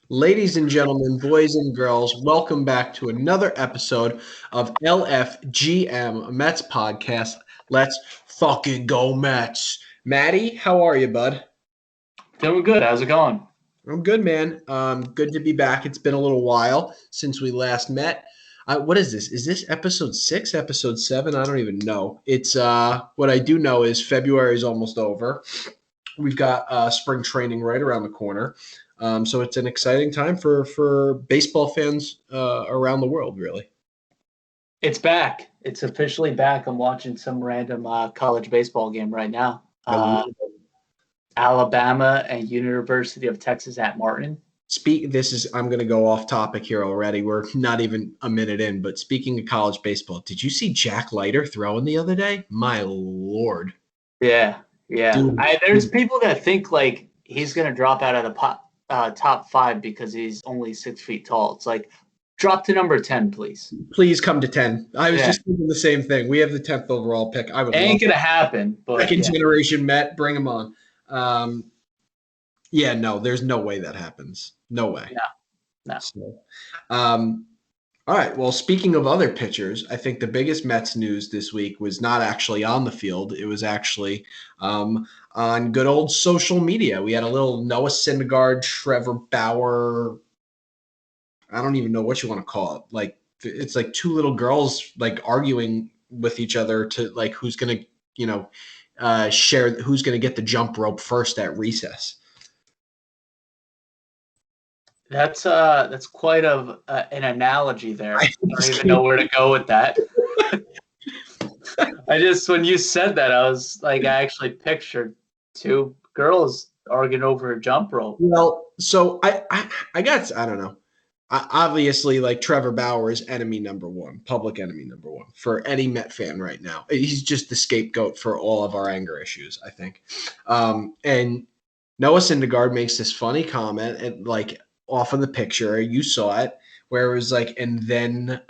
Ladies and gentlemen, boys and girls, welcome back to another episode of LFGM, a Mets podcast. Let's fucking go Mets. Maddie, how are you, bud? Doing good. How's it going? I'm good, man. Good to be back. It's been a little while since we last met. What is this? Is this episode six, episode seven? I don't even know. It's what I do know is February is almost over. We've got spring training right around the corner. So it's an exciting time for baseball fans around the world, really. It's back. It's officially back. I'm watching some random college baseball game right now. I love it. Alabama and University of Texas at Martin. I'm going to go off topic here already. We're not even a minute in, but speaking of college baseball, did you see Jack Leiter throwing the other day? My lord, Yeah, yeah. dude. There's people that think like he's gonna drop out of the top five because he's only 6 feet tall. It's like drop to number 10, please. Please come to 10. I was Yeah, just thinking the same thing. We have the 10th overall pick. I would love ain't gonna happen. But second yeah, generation Met. Bring him on. Yeah, no, there's no way that happens. No way. no, no. So, um, all right. Well, speaking of other pitchers, I think the biggest Mets news this week was not actually on the field. It was actually on good old social media. We had a little Noah Syndergaard, Trevor Bauer. I don't even know what you want to call it. Like it's like two little girls like arguing with each other to like who's gonna share who's gonna get the jump rope first at recess. That's quite an analogy there. I I don't just even can't. know where to go with that. When you said that, I was like, I actually pictured two girls arguing over a jump rope. Well, so I guess I don't know. Obviously, like Trevor Bauer is enemy number one, public enemy number one for any Met fan right now. He's just the scapegoat for all of our anger issues, I think. And Noah Syndergaard makes this funny comment, and like off of the picture, you saw it, where it was like, and then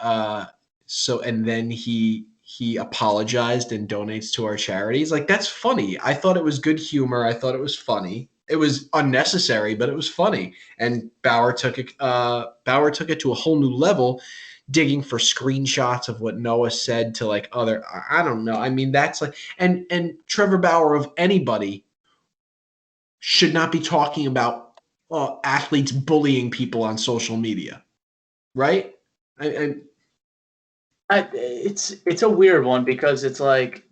he apologized and donates to our charities. Like that's funny. I thought it was good humor. I thought it was funny. It was unnecessary, but it was funny. And Bauer took it. Bauer took it to a whole new level, digging for screenshots of what Noah said to like other. I don't know. I mean, that's like and Trevor Bauer of anybody should not be talking about athletes bullying people on social media, right? I It's a weird one because it's like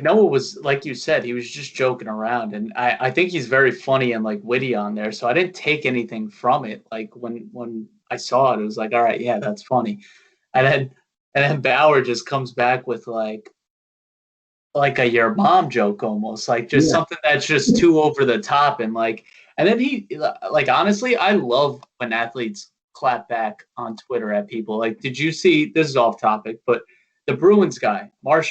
Noah was, like you said, he was just joking around, and I think he's very funny and like witty on there. So I didn't take anything from it. Like when I saw it, it was like, all right, yeah, that's funny. And then Bauer just comes back with like a your mom joke almost, like just yeah. something that's just too over the top. And then he, like, honestly, I love when athletes clap back on Twitter at people. Like, did you see, this is off topic, but the Bruins guy, Brad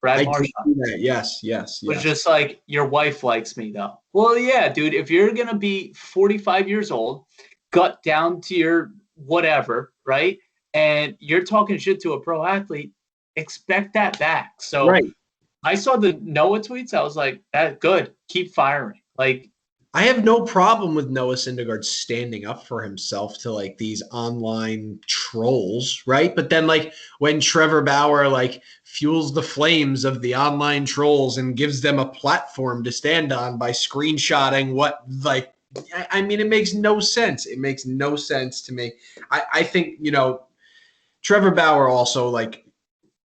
I did Marchand, see that. Yes, yes, was yes. just like, your wife likes me though. Well, yeah, dude, if you're going to be 45 years old, gut down to your whatever, right? And you're talking shit to a pro athlete, expect that back. So Right. I saw the Noah tweets. I was like, that good. Keep firing. Like, I have no problem with Noah Syndergaard standing up for himself to like these online trolls, right? But then like when Trevor Bauer like fuels the flames of the online trolls and gives them a platform to stand on by screenshotting what like I mean it makes no sense. It makes no sense to me. I think, Trevor Bauer also like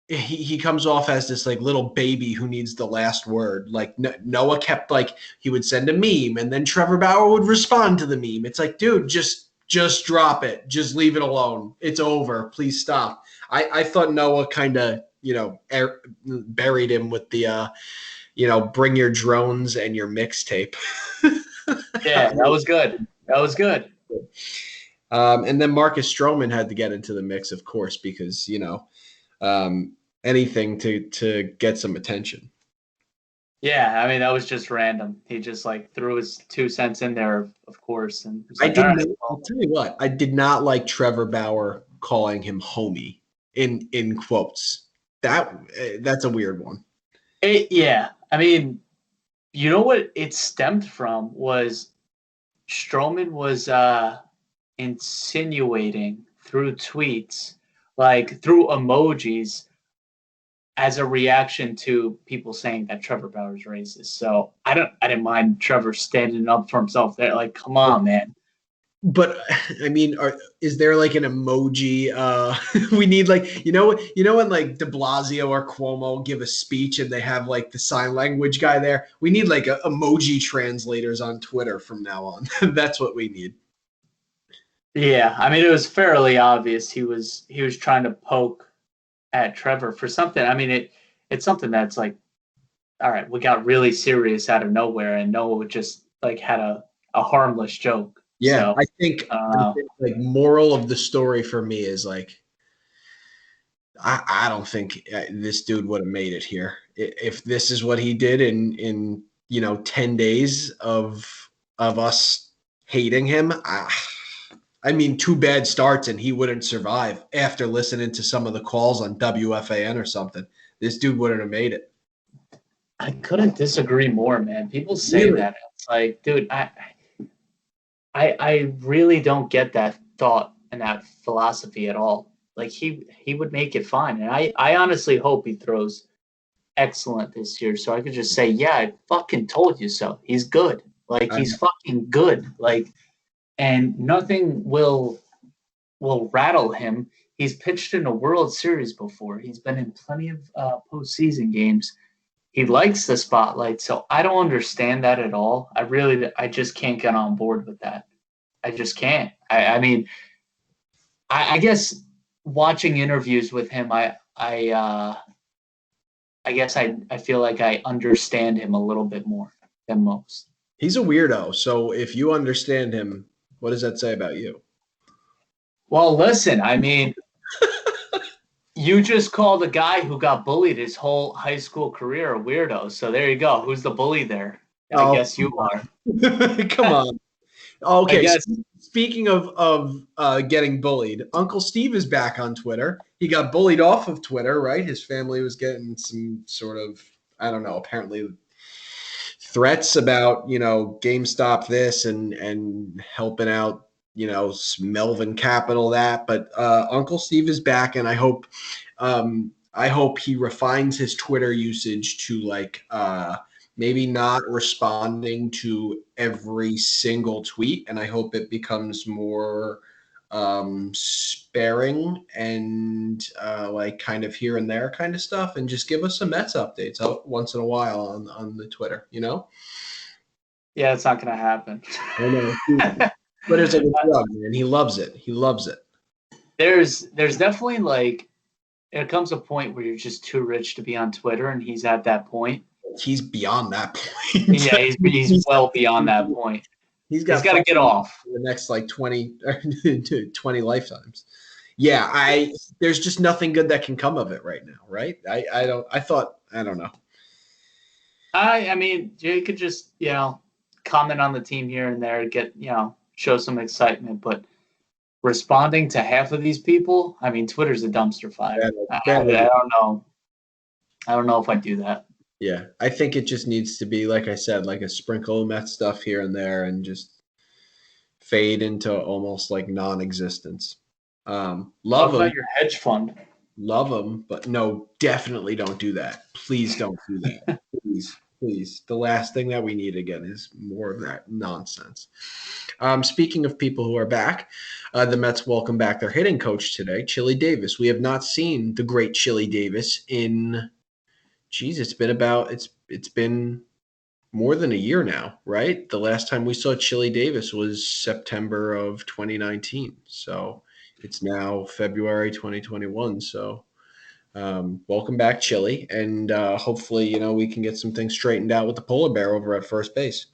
he comes off as this like little baby who needs the last word. Like Noah kept like he would send a meme and then Trevor Bauer would respond to the meme. It's like, dude, just drop it. Just leave it alone. It's over. Please stop. I thought Noah kind of buried him with the bring your drones and your mixtape. yeah, that was good. That was good. And then Marcus Stroman had to get into the mix, of course, because anything to get some attention. Yeah, I mean, that was just random. He just like threw his 2 cents in there, of course, and was I like, all did right, not. I'll well, tell you what. I did not like Trevor Bauer calling him homie in quotes. That's a weird one. yeah. I mean, you know what it stemmed from was Stroman was insinuating through tweets, like through emojis, as a reaction to people saying that Trevor Bauer's racist. So I didn't mind Trevor standing up for himself there. Like, come on, man. But I mean, is there like an emoji? We need like when like De Blasio or Cuomo give a speech and they have like the sign language guy there. We need like emoji translators on Twitter from now on. That's what we need. Yeah, I mean, it was fairly obvious he was trying to poke at Trevor for something. I mean, it's something that's like, all right, we got really serious out of nowhere, and Noah just like had a harmless joke. Yeah, So I think like moral of the story for me is like I don't think this dude would have made it here if this is what he did in 10 days of us hating him. I mean, two bad starts and he wouldn't survive after listening to some of the calls on WFAN or something. This dude wouldn't have made it. I couldn't disagree more, man. People say Really? that. It's like, dude, I really don't get that thought and that philosophy at all. Like he would make it fine. And I honestly hope he throws excellent this year. So I could just say, yeah, I fucking told you so. He's good. Like I he's fucking good. Like and nothing will rattle him. He's pitched in a World Series before. He's been in plenty of postseason games. He likes the spotlight, so I don't understand that at all. I just can't get on board with that. I just can't. I mean, I guess watching interviews with him, I guess I feel like I understand him a little bit more than most. He's a weirdo. So if you understand him, what does that say about you? Well, listen, I mean, you just called a guy who got bullied his whole high school career a weirdo. So there you go. Who's the bully there? I Oh, guess you are. come on. I Okay, so guess. speaking of getting bullied, Uncle Steve is back on Twitter. He got bullied off of Twitter, right? His family was getting some sort of, I don't know, apparently threats about GameStop this and helping out Melvin Capital that. But Uncle Steve is back, and I hope he refines his Twitter usage to like maybe not responding to every single tweet, and I hope it becomes more sparing and like kind of here and there kind of stuff, and just give us some Mets updates once in a while on the Twitter. Yeah, it's not going to happen. I know Twitter's like a drug, man. He loves it. He loves it. There's definitely like there comes a point where you're just too rich to be on Twitter, and he's at that point. He's beyond that point. Yeah, he's well beyond that point. He's He's got got to get off. the next like 20 lifetimes. Yeah, there's just nothing good that can come of it right now, right? I don't know. I mean, you could just comment on the team here and there, get show some excitement, but responding to half of these people, I mean, Twitter's a dumpster fire. I don't know. I don't know if I do that. Yeah, I think it just needs to be, like I said, like a sprinkle of Met stuff here and there, and just fade into almost like non-existence. Talk Love about them, your hedge fund. love them, but no, definitely don't do that. Please don't do that. Please, please. The last thing that we need again is more of that nonsense. Speaking of people who are back, the Mets welcome back their hitting coach today, Chili Davis. We have not seen the great Chili Davis in, geez, it's been more than a year now, right? The last time we saw Chili Davis was September of 2019. So it's now February 2021. So welcome back, Chili. And hopefully, we can get some things straightened out with the polar bear over at first base.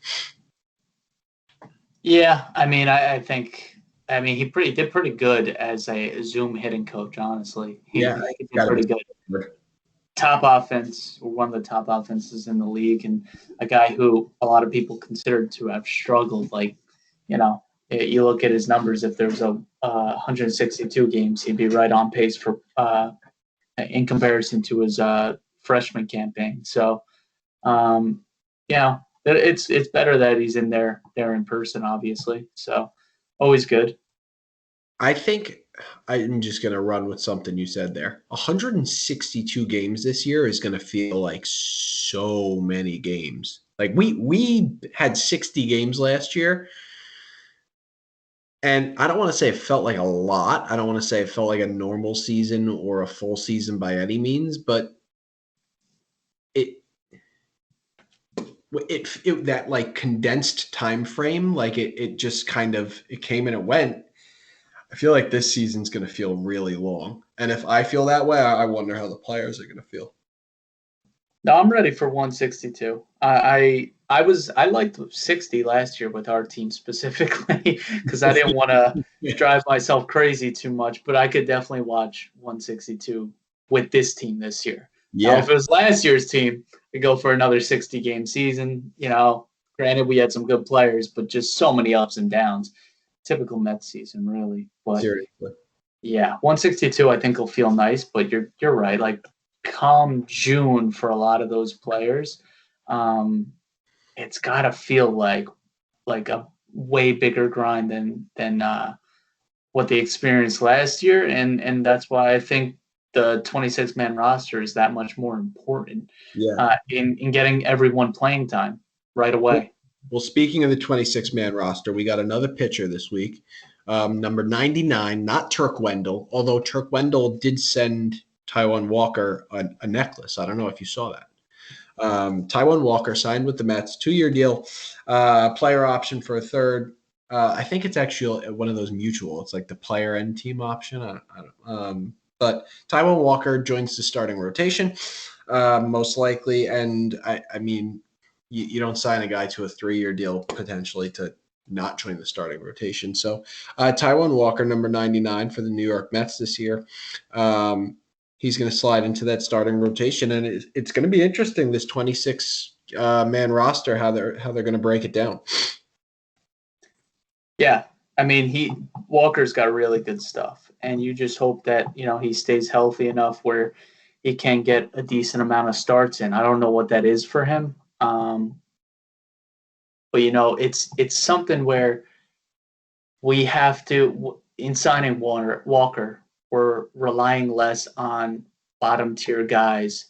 Yeah, I mean, I think, I mean, he did pretty good as a Zoom hitting coach. Honestly, Yeah, he did got to pretty be. good. Top offense, or one of the top offenses in the league, and a guy who a lot of people considered to have struggled. Like, you look at his numbers. If there's a 162 games, he'd be right on pace for in comparison to his freshman campaign. So, yeah, it's better that he's in there in person, obviously. So, always good. I think I'm just going to run with something you said there. 162 games this year is going to feel like so many games. Like we had 60 games last year, and I don't want to say it felt like a lot. I don't want to say it felt like a normal season or a full season by any means, but it it that like condensed time frame, like it just kind of it came and it went. I feel like this season's going to feel really long. And if I feel that way, I wonder how the players are going to feel. No, I'm ready for 162. I liked 60 last year with our team specifically because I didn't want to drive myself crazy too much, but I could definitely watch 162 with this team this year. Now, if Yeah, it was last year's team, we go for another 60 game season. Granted we had some good players, but just so many ups and downs. Typical Mets season, really. But seriously. yeah, 162 I think will feel nice, but you're right. Like come June for a lot of those players, um, it's got to feel like a way bigger grind than what they experienced last year, and that's why I think the 26 man roster is that much more important Yeah. in getting everyone playing time right Well, away. well, speaking of the 26-man roster, we got another pitcher this week. Number 99, not Turk Wendell, although Turk Wendell did send Taijuan Walker a necklace. I don't know if you saw that. Taijuan Walker signed with the Mets, 2-year deal, player option for a third. I think it's actually one of those mutual. It's like the player and team option. I don't, but Taijuan Walker joins the starting rotation, most likely. And I mean, you don't sign a guy to a 3-year deal potentially to not join the starting rotation. So Taijuan Walker, number 99 for the New York Mets this year. He's going to slide into that starting rotation, and it's going to be interesting this 26 man roster how they're going to break it down. Yeah, I mean he Walker's got really good stuff, and you just hope that he stays healthy enough where he can get a decent amount of starts in. I don't know what that is for him, but it's something where we have to in signing Walker, we're relying less on bottom tier guys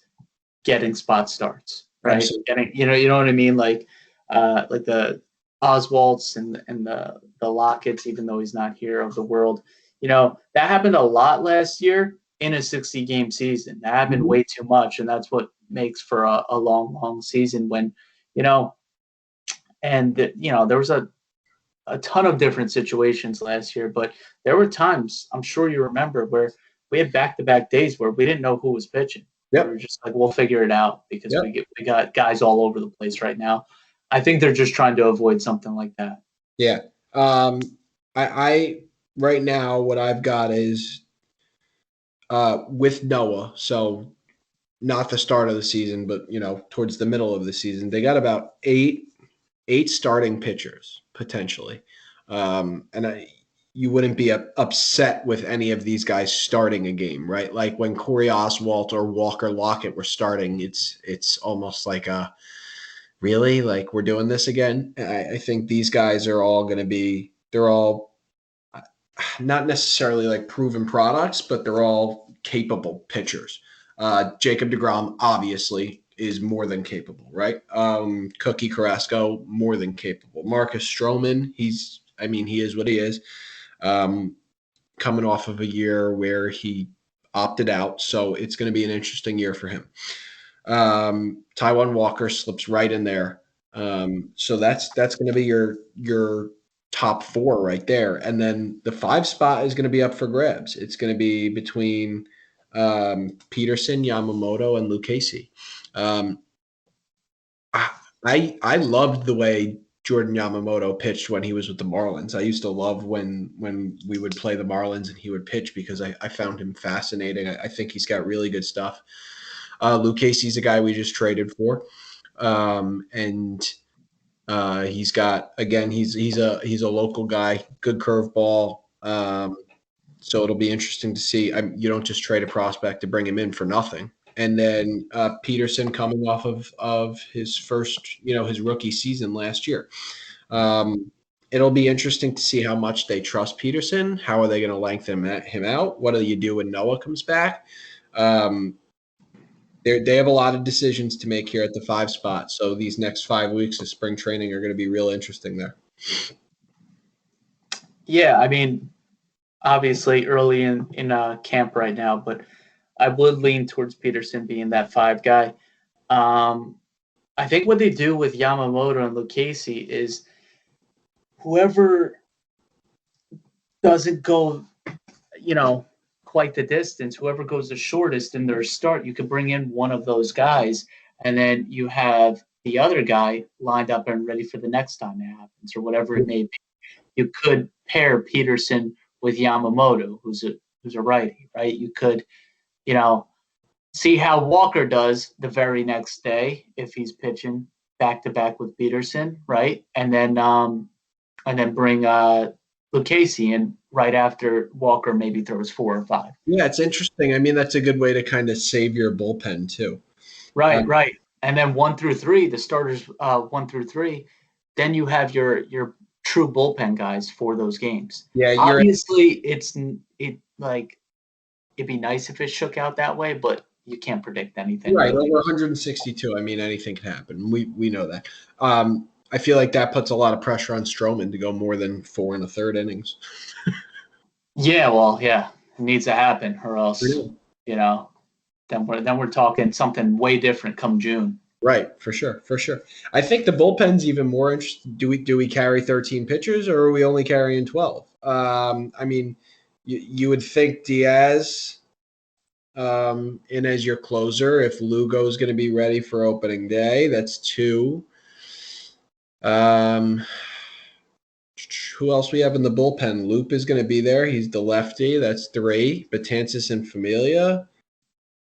getting spot starts, right? Absolutely. Getting you know what I mean, like the Oswalts and the Lockets, even though he's not here of the world. That happened a lot last year in a 60 game season. That happened Mhm. way too much, and that's what makes for a long season when you know there was a ton of different situations last year, but there were times I'm sure you remember where we had back-to-back days where we didn't know who was pitching. We were Yep. just like, we'll figure it out because Yep. we got guys all over the place right now. I think they're just trying to avoid something like that. Yeah. Um, I right now what I've got is with Noah. So not the start of the season, but towards the middle of the season, they got about eight starting pitchers potentially, and you wouldn't be upset with any of these guys starting a game, right? Like when Corey Oswalt or Walker Lockett were starting, it's almost like a really like we're doing this again. I think these guys are all going to be they're all not necessarily like proven products, but they're all capable pitchers. Jacob DeGrom obviously is more than capable, right? Cookie Carrasco more than capable. Marcus Stroman, I mean, he is what he is. Um, Coming off of a year where he opted out, so it's going to be an interesting year for him. Taijuan Walker slips right in there. So that's going to be your top four right there, and then the 5 spot is going to be up for grabs. It's going to be between Peterson, Yamamoto, and Lucchesi. Um, I loved the way Jordan Yamamoto pitched when he was with the Marlins. I used to love when we would play the Marlins and he would pitch because I found him fascinating. I think he's got really good stuff. Luke Casey's a guy we just traded for, and he's got again he's a local guy, good curveball. So it'll be interesting to see. You don't just trade a prospect to bring him in for nothing. And then Peterson coming off of his first his rookie season last year. Um, It'll be interesting to see how much they trust Peterson. How are they going to lengthen him out? What do you do when Noah comes back? Um, they have a lot of decisions to make here at the 5 spot. So these next 5 weeks of spring training are going to be real interesting there. Yeah, I mean, obviously early in camp right now, but I would lean towards Peterson being that 5 guy. Um, I think what they do with Yamamoto and Lucchesi is whoever doesn't go, you know, quite the distance, whoever goes the shortest in their start, you could bring in one of those guys, and then you have the other guy lined up and ready for the next time it happens, or whatever it may be. You could pair Peterson with Yamamoto, who's a righty, right? You could, you know, see how Walker does the very next day if he's pitching back to back with Peterson, right? And then bring Lucchesi in right after Walker maybe throws 4 or 5. Yeah, it's interesting. I mean, that's a good way to kind of save your bullpen too. Right, right. And then 1 through 3, the starters 1 through 3, then you have your true bullpen guys for those games. Yeah, Obviously, it'd be nice if it shook out that way, but you can't predict anything right really. over 162. I mean, anything can happen. We know that. I feel like that puts a lot of pressure on Stroman to go more than 4 1/3 innings. Yeah, well, yeah, it needs to happen, or else, Yeah. you know, then we're talking something way different come June. Right, for sure, for sure. I think the bullpen's even more interesting. Do we carry 13 pitchers or are we only carrying 12? I mean, you would think Diaz in as your closer if Lugo is going to be ready for opening day. That's 2. Um, who else we have in the bullpen? Loop is going to be there. He's the lefty. That's 3. Betances and Familia.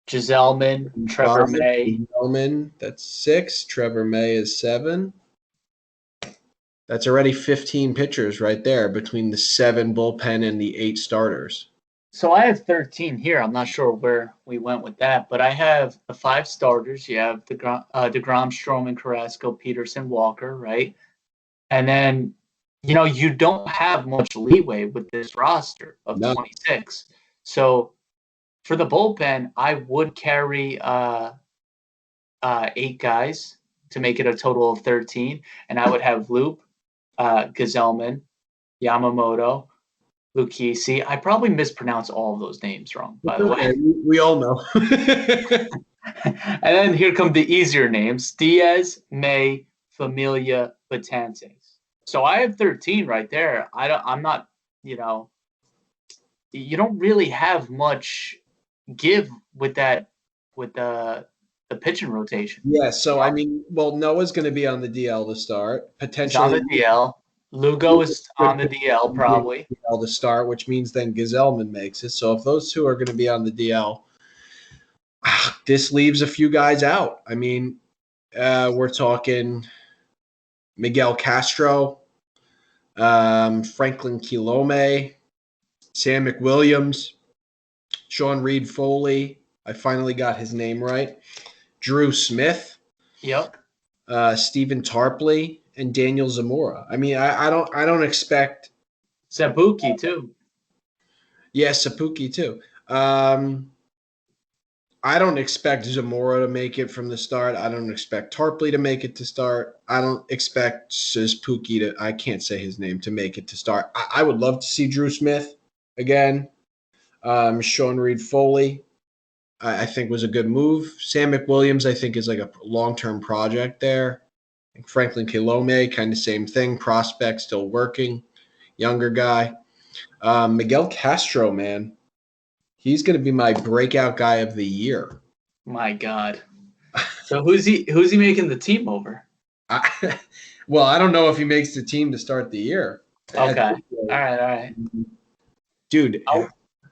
Giselman, Trevor May. Bowman, that's 6. Trevor May is 7. That's already 15 pitchers right there between the 7 bullpen and the 8 starters. So I have 13 here. I'm not sure where we went with that, but I have the 5 starters. You have DeGrom, Stroman, Carrasco, Peterson, Walker, right? And then, you don't have much leeway with this roster of No. 26. So for the bullpen, I would carry 8 guys to make it a total of 13, and I would have Loop, Gazelman, Yamamoto, Lucchesi. I probably mispronounce all of those names wrong, by the way. We all know. And then here come the easier names: Diaz, May, Familia, Betances. So I have 13 right there. I'm not, you don't really have much give with that, with the pitching rotation. Yeah, so I mean, well, Noah's going to be on the DL to start. He's on Potentially the DL. Lugo is on the DL probably. DL to start, which means then Gazelman makes it. So if those 2 are going to be on the DL, this leaves a few guys out. I mean, we're talking Miguel Castro, Franklin Kilome, Sam McWilliams, Sean Reed Foley. I finally got his name right. Drew Smith. Yep. Stephen Tarpley and Daniel Zamora. I mean, I don't expect Sabuki too. Yeah, Sapuki too. I don't expect Zamora to make it from the start. I don't expect Tarpley to make it to start. I don't expect Sapuki to, I can't say his name, to make it to start. I would love to see Drew Smith again. Sean Reed Foley, I think was a good move. Sam McWilliams, I think, is like a long-term project there. Franklin Kilome, kind of same thing. Prospect still working. Younger guy. Miguel Castro, man. He's going to be my breakout guy of the year. My God. So who's he making the team over? Well, I don't know if he makes the team to start the year. Okay. All right. Dude.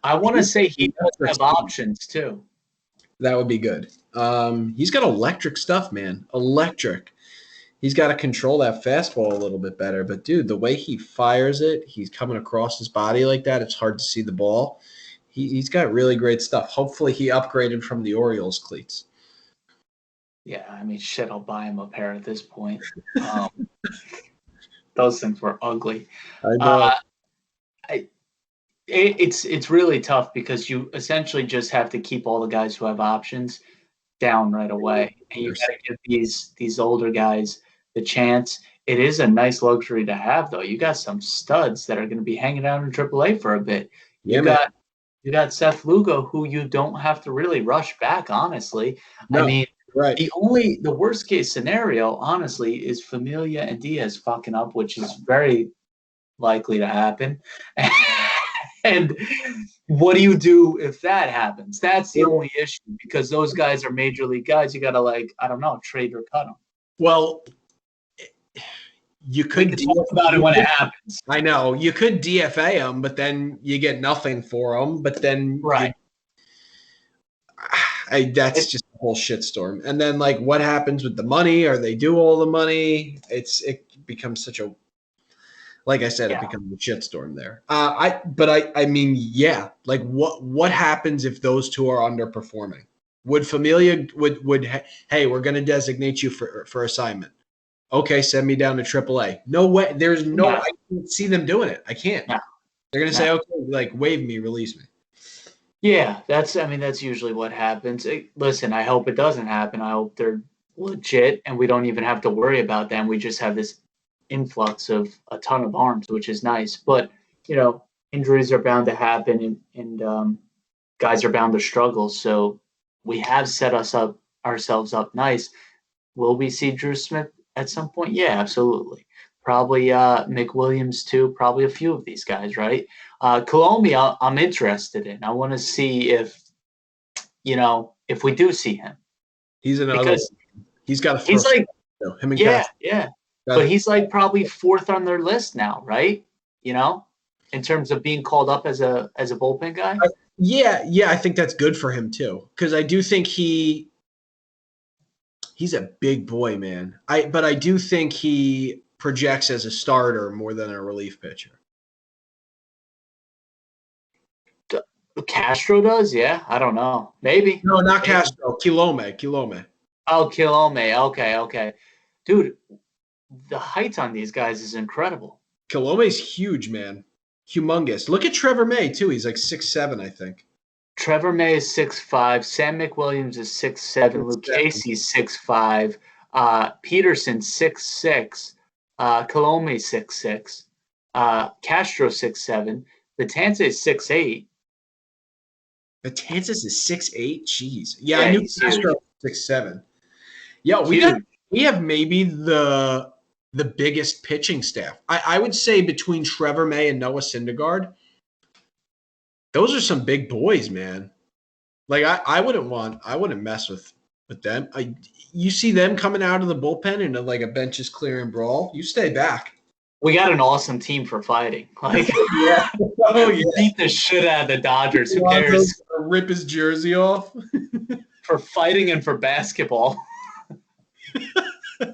I want to say he does have options too. That would be good. He's got electric stuff, man. Electric. He's got to control that fastball a little bit better. But, dude, the way he fires it, he's coming across his body like that. It's hard to see the ball. He's got really great stuff. Hopefully he upgraded from the Orioles cleats. Yeah, I mean, shit, I'll buy him a pair at this point. those things were ugly. I Uh, know. I, it's really tough because you essentially just have to keep all the guys who have options down right away, and you got to give these older guys the chance. It is a nice luxury to have, though. You got some studs that are going to be hanging out in AAA for a bit. You Yeah, man. got you got Seth Lugo, who you don't have to really rush back. Honestly, I No, mean, right. the worst case scenario, honestly, is Familia and Diaz fucking up, which is very likely to happen. And what do you do if that happens? That's the only issue because those guys are major league guys. You got to, like, I don't know, trade or cut them. Well, you We could can talk about it when it happens. I know you could DFA them, but then you get nothing for them. But then Right. that's It, just a whole shitstorm. And then like, what happens with the money? Or they do all the money? It becomes such a, like I said, it yeah. becomes a shitstorm there. I mean, yeah. Like, what happens if those two are underperforming? Would Familia hey, we're going to designate you for assignment. Okay, send me down to AAA. No way. There's no. No. I can't see them doing it. I can't. No. They're going to No. say, okay, like waive me, release me. Yeah, that's usually what happens. Listen, I hope it doesn't happen. I hope they're legit and we don't even have to worry about them. We just have this influx of a ton of arms, which is nice. But, injuries are bound to happen and guys are bound to struggle. So we have set ourselves up nice. Will we see Drew Smith at some point? Yeah, absolutely. Probably Mick Williams too. Probably a few of these guys, right? Colombi, I'm interested in. I want to see if we do see him He's another because one. He's got to throw he's like, him and yeah, Castro. yeah, but he's like probably fourth on their list now, right? In terms of being called up as a bullpen guy. Yeah, I think that's good for him too, because I do think he's a big boy, man. But I do think he projects as a starter more than a relief pitcher. Castro does, yeah. I don't know, maybe. No, not Maybe. Castro. Kilome. Oh, Kilome. Okay. Dude, the height on these guys is incredible. Kilome's huge, man. Humongous. Look at Trevor May too. He's like 6'7", I think. Trevor May is 6'5". Sam McWilliams is 6'7". Luke Casey's 6'5". Peterson 6'6". Colome 6'6". Castro 6'7". Betances is 6'8". Betances is 6'8". Jeez. Yeah, I Yeah, knew he's Castro huge. 6'7". Yeah, Huge. we have maybe the biggest pitching staff. I would say between Trevor May and Noah Syndergaard, those are some big boys, man. Like I wouldn't mess with them. You see them coming out of the bullpen and like a benches clearing brawl. You stay back. We got an awesome team for fighting. Like, Yeah. Oh yeah. beat the shit out of the Dodgers. Who cares? Rip his jersey off. For fighting and for basketball.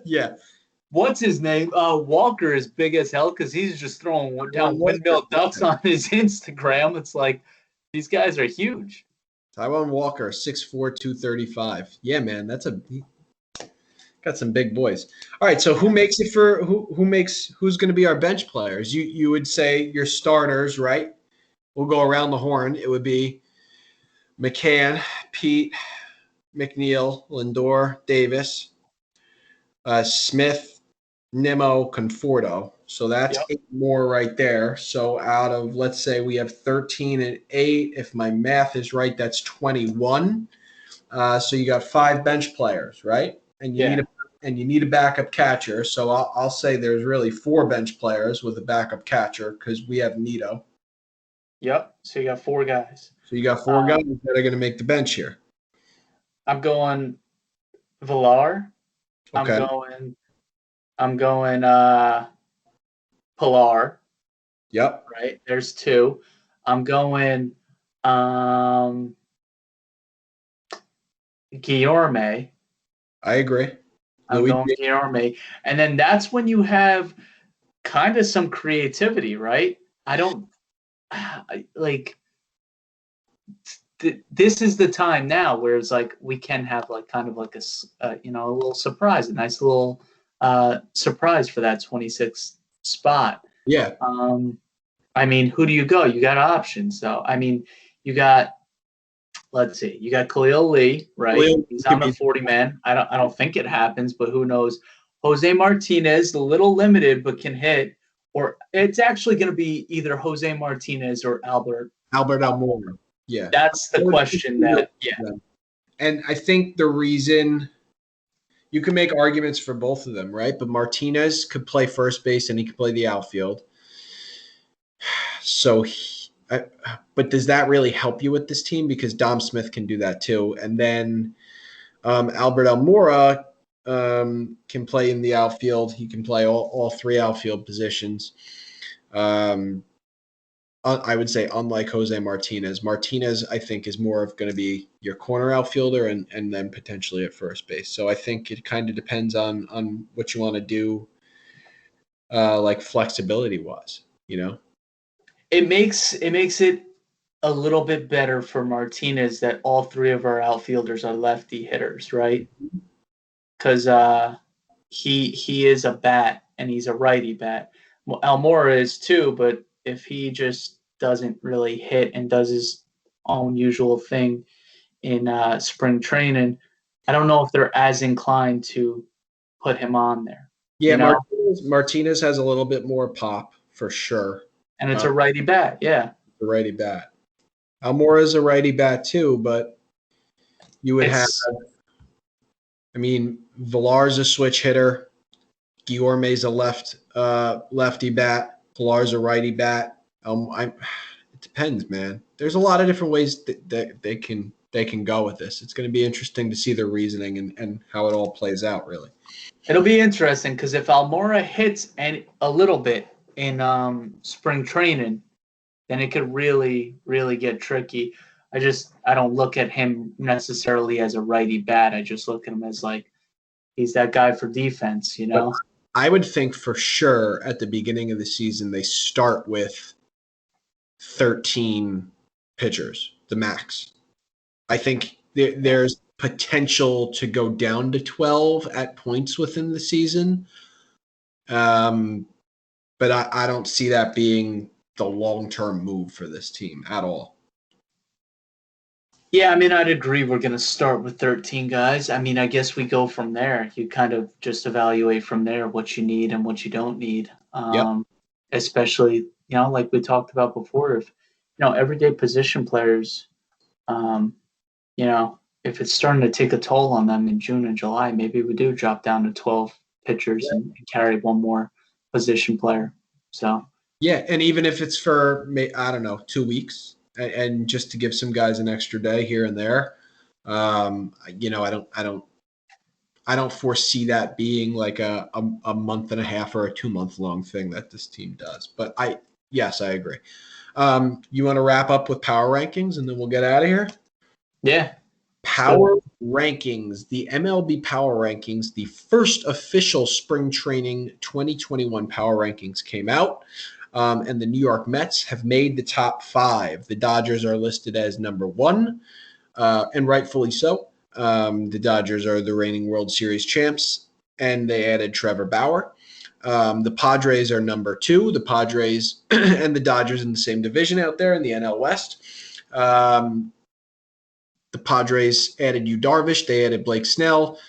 Yeah. What's his name? Walker is big as hell because he's just throwing down windmill ducks on his Instagram. It's like these guys are huge. Taijuan Walker, 6'4", 235. Yeah, man, got some big boys. All right, so who makes it for who's going to be our bench players? You would say your starters, right? We'll go around the horn. It would be McCann, Pete, McNeil, Lindor, Davis, Smith, Nimmo, Conforto. So that's 8 more right there. So out of, let's say we have 13 and 8. If my math is right, that's 21. So you got 5 bench players, right? And you need a backup catcher. So I'll say there's really 4 bench players with a backup catcher because we have Nito. Yep. So you got 4 guys. So you got 4 guys that are going to make the bench here. I'm going Villar. Okay. I'm going Pilar. Yep. Right. There's 2. I'm going Guillorme. I agree. I'm going Guillorme. And then that's when you have kind of some creativity, right? This is the time now where it's like we can have like kind of like a little surprise, a nice little surprise for that 26th spot. Yeah. I mean, who do you go? You got options, though. I mean, you got, let's see, you got Khalil Lee, right? Khalil He's could on the be 40 man. I don't think it happens, but who knows? Jose Martinez, a little limited, but can hit. Or it's actually going to be either Jose Martinez or Albert. Albert Almora. Yeah. That's the question that, yeah. And I think the reason you can make arguments for both of them, right? But Martinez could play first base and he could play the outfield. So, but does that really help you with this team? Because Dom Smith can do that too. And then Albert Almora can play in the outfield. He can play all three outfield positions. I would say, unlike Jose Martinez, Martinez, I think, is more of going to be your corner outfielder and then potentially at first base. So I think it kind of depends on what you want to do, like flexibility wise, you know? It makes it a little bit better for Martinez that all three of our outfielders are lefty hitters, right? Because he is a bat and he's a righty bat. Well, Almora is too, but if he just doesn't really hit and does his own usual thing in spring training, I don't know if they're as inclined to put him on there. Yeah, You know, Martinez has a little bit more pop for sure. and it's a righty bat, yeah. The righty bat. Almora is a righty bat too, but you would have, It's I mean, Villar's a switch hitter. Guillorme's a lefty bat. Pilar's a righty bat. It depends, man. There's a lot of different ways that they can go with this. It's going to be interesting to see their reasoning and how it all plays out, really. It'll be interesting because if Almora hits a little bit in spring training, then it could really, really get tricky. I don't look at him necessarily as a righty bat. I just look at him as like he's that guy for defense, you But know. I would think for sure at the beginning of the season they start with 13 pitchers, the max. I think there's potential to go down to 12 at points within the season. But I don't see that being the long-term move for this team at all. Yeah, I mean, I'd agree. We're going to start with 13 guys. I mean, I guess we go from there. You kind of just evaluate from there what you need and what you don't need. Yep. Especially, like we talked about before, if, everyday position players, um, if it's starting to take a toll on them in June and July, maybe we do drop down to 12 pitchers and carry one more position player. So, yeah, and even if it's for, I don't know, 2 weeks, and just to give some guys an extra day here and there, I don't foresee that being like a month and a half or a 2 month long thing that this team does. But yes, I agree. You want to wrap up with power rankings and then we'll get out of here? yeah. Power rankings, the MLB power rankings, the first official spring training 2021 power rankings came out. And the New York Mets have made the top 5. The Dodgers are listed as number 1, and rightfully so. The Dodgers are the reigning World Series champs, and they added Trevor Bauer. The Padres are number 2. The Padres and the Dodgers in the same division out there in the NL West. The Padres added Yu Darvish. They added Blake Snell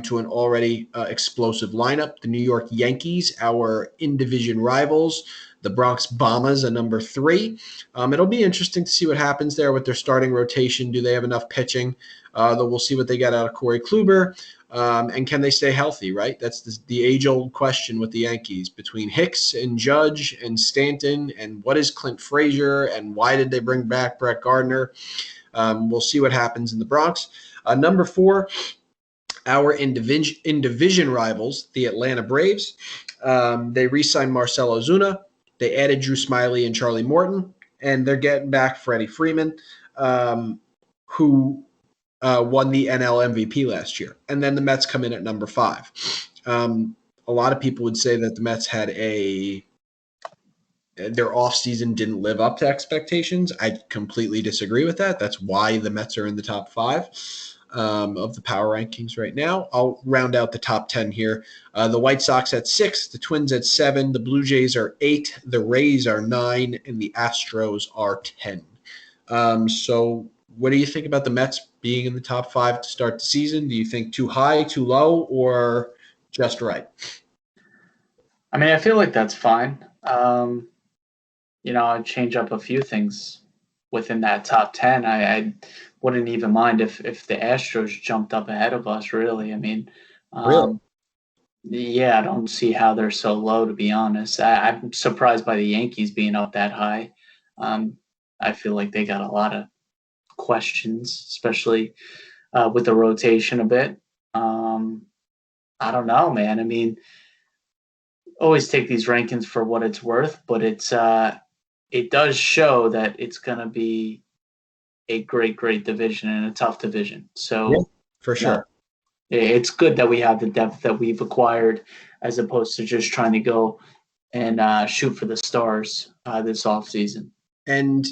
to an already explosive lineup. The New York Yankees, our in-division rivals, the Bronx Bombers are number 3. It'll be interesting to see what happens there with their starting rotation. Do they have enough pitching? Though we'll see what they get out of Corey Kluber. And can they stay healthy, right? That's the age-old question with the Yankees between Hicks and Judge and Stanton and what is Clint Frazier and why did they bring back Brett Gardner? We'll see what happens in the Bronx. Number 4, our in-division rivals, the Atlanta Braves. They re-signed Marcell Ozuna. They added Drew Smyly and Charlie Morton, and they're getting back Freddie Freeman, who won the NL MVP last year. And then the Mets come in at number 5. A lot of people would say that the Mets had their offseason didn't live up to expectations. I completely disagree with that. That's why the Mets are in the top 5. of the power rankings right now. I'll round out the top 10 here. The White Sox at 6, the Twins at 7, the Blue Jays are 8, the Rays are 9, and the Astros are 10. So what do you think about the Mets being in the top 5 to start the season? Do you think too high, too low, or just right? I mean, I feel like that's fine. I'd change up a few things within that top 10. I wouldn't even mind if the Astros jumped up ahead of us, really. I mean, Really? um, yeah, I don't see how they're so low, to be honest. I'm surprised by the Yankees being up that high. Um, I feel like they got a lot of questions, especially with the rotation a bit. Um, I don't know, man. I mean, always take these rankings for what it's worth, but it does show that it's going to be a great division and a tough division. Yeah, So, for you know, sure. it's good that we have the depth that we've acquired as opposed to just trying to go and shoot for the stars this offseason. And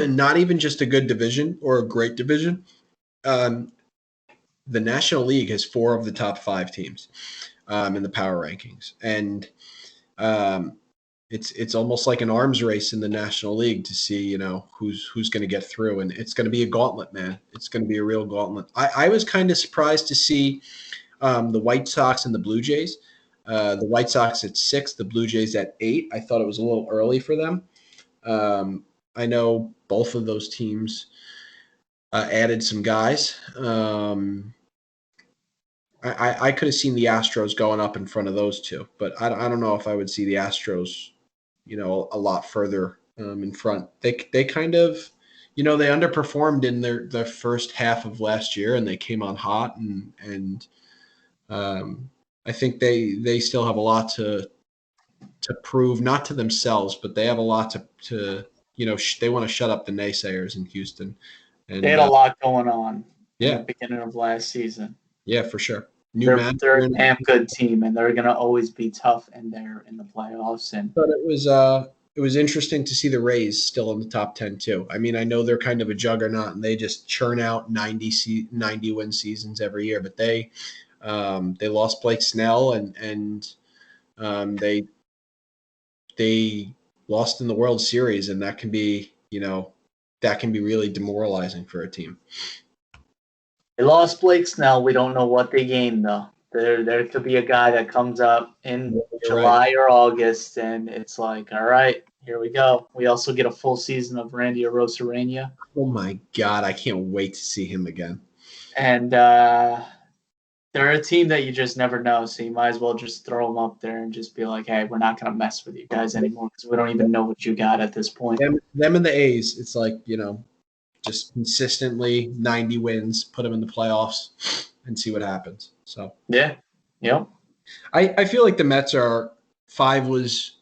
not even just a good division or a great division. Um, the National League has 4 of the top 5 teams in the power rankings, and um, it's almost like an arms race in the National League to see who's going to get through, and it's going to be a gauntlet, man. It's going to be a real gauntlet. I was kind of surprised to see the White Sox and the Blue Jays. The White Sox at 6, the Blue Jays at 8. I thought it was a little early for them. I know both of those teams added some guys. I could have seen the Astros going up in front of those two, but I don't know if I would see the Astros, a lot further in front. They kind of, they underperformed in their first half of last year, and they came on hot, and I think they still have a lot to prove, not to themselves, but they have a lot to they want to shut up the naysayers in Houston, They and had a lot going on in the yeah, beginning of last season. yeah, for sure. New They're a management. damn good team, and they're gonna always be tough in there in the playoffs. And But it was interesting to see the Rays still in the top 10 too. I mean, I know they're kind of a juggernaut and they just churn out 90 win seasons every year, but they lost Blake Snell, and they lost in the World Series, and that can be really demoralizing for a team. they lost Blake Snell. We don't know what they gained though. There could be a guy that comes up in You're right. July or August, and it's like, all right, here we go. We also get a full season of Randy Arozarena, Oh my God, I can't wait to see him again. and they're a team that you just never know. So you might as well just throw them up there and just be like, hey, we're not going to mess with you guys anymore because we don't even know what you got at this point. Them and the A's, it's like, just consistently 90 wins, put them in the playoffs, and see what happens. So Yeah. Yep. I feel like the Mets are 5 was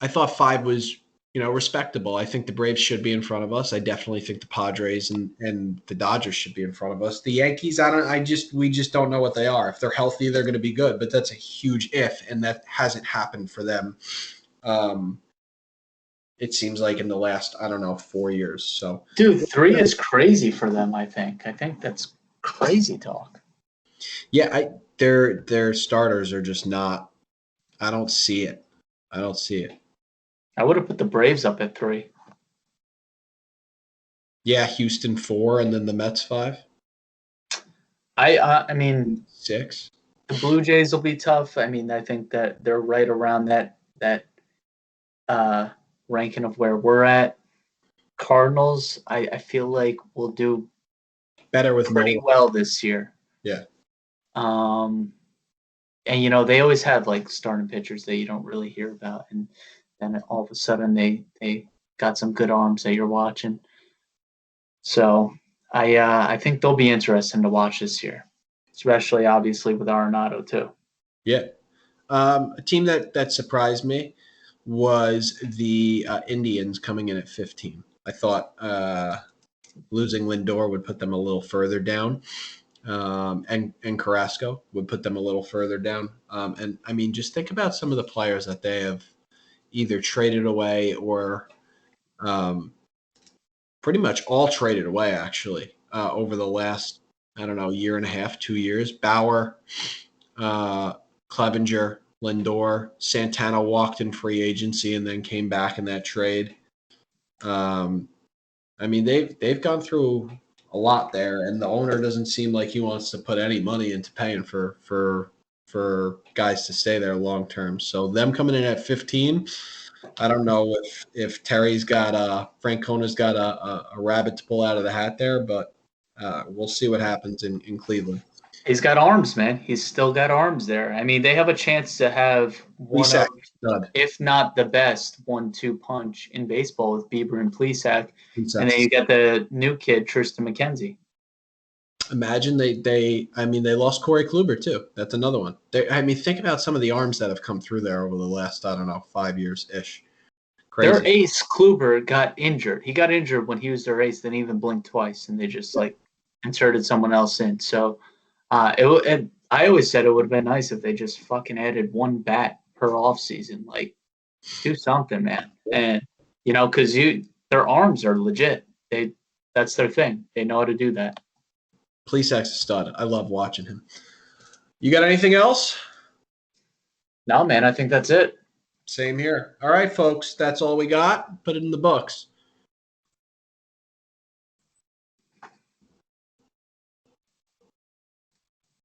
I thought 5 was respectable. I think the Braves should be in front of us. I definitely think the Padres and the Dodgers should be in front of us. The Yankees, we just don't know what they are. If they're healthy, they're going to be good, but that's a huge if, and that hasn't happened for them. It seems like in the last, I don't know, 4 years. So, Dude, 3 is crazy for them, I think. I think that's crazy talk. yeah, their starters are just not. I don't see it. I don't see it. I would have put the Braves up at 3. Yeah, Houston 4, and then the Mets 5, I mean, 6. the Blue Jays will be tough. I mean, I think that they're right around that uh, ranking of where we're at. Cardinals, I feel like will do Better with pretty Nola. well this year. Yeah. And they always have like starting pitchers that you don't really hear about, and then all of a sudden they got some good arms that you're watching. So I think they'll be interesting to watch this year, especially obviously with Arenado too. Yeah. A team that surprised me was the Indians coming in at 15. I thought losing Lindor would put them a little further down, and Carrasco would put them a little further down. And I mean, just think about some of the players that they have either traded away or pretty much all traded away, actually. over the last, I don't know, year and a half, 2 years. Bauer, Clevenger, Lindor, Santana walked in free agency and then came back in that trade. I mean, they've gone through a lot there, and the owner doesn't seem like he wants to put any money into paying for guys to stay there long term. So them coming in at 15, I don't know if Terry's got Francona's got a rabbit to pull out of the hat there, but we'll see what happens in Cleveland. He's got arms, man. He's still got arms there. I mean, they have a chance to have one Plesac, of, stud. if not the best, 1-2 punch in baseball with Bieber and Plesac. And then Plesac. you got the new kid, Tristan McKenzie. Imagine I mean, they lost Corey Kluber too. That's another one. I mean, think about some of the arms that have come through there over the last, I don't know, 5 years ish. Their Crazy. ace, Kluber, got injured. He got injured when he was their ace, then even blinked twice, and they just like inserted someone else in. So I always said it would have been nice if they just fucking added one bat per offseason. Like, do something, man. And because their arms are legit. That's their thing. They know how to do that. Plesac's a stud. I love watching him. You got anything else? No, man, I think that's it. Same here. All right, folks. That's all we got. Put it in the books.